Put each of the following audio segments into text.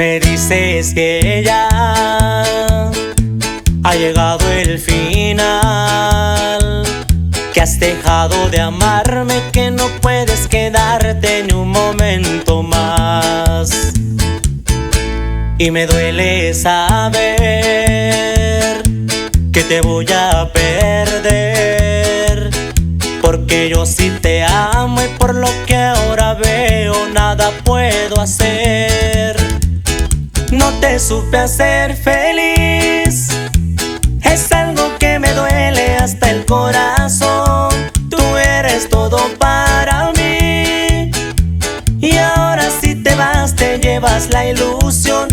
Me dices que ya ha llegado el final, que has dejado de amarme, que no puedes quedarte ni un momento más. Y me duele saber que te voy a perder, porque yo sí te amo y por lo que ahora veo nada puedo hacer. No te supe hacer feliz, es algo que me duele hasta el corazón. Tú eres todo para mí y ahora si te vas te llevas la ilusión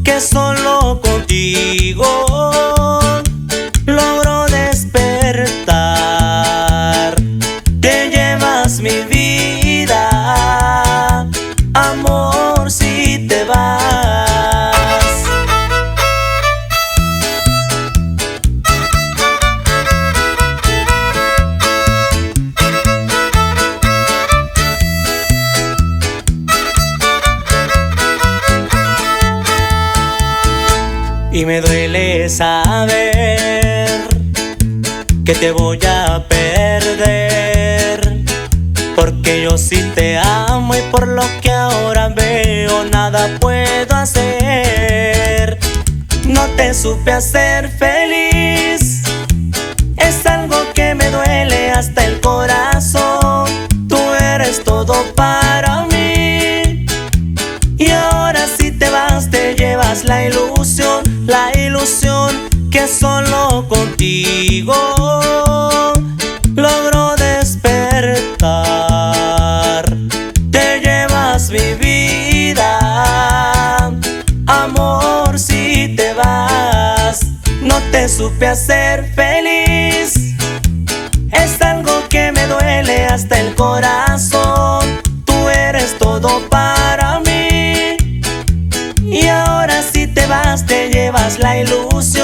que solo contigo logro despertar. Te llevas mi vida, amor, si te vas. Y me duele saber que te voy a perder, porque yo sí te amo y por lo que ahora veo nada puedo hacer. No te supe hacer feliz, es algo que me duele hasta el corazón. Tú eres todo para mí y ahora si te vas te llevas la ilusión que solo contigo logro despertar. Te llevas mi vida, amor, si te vas. No te supe hacer feliz, es algo que me duele hasta el corazón. Tú eres todo para mí y ahora si te vas te llevas la ilusión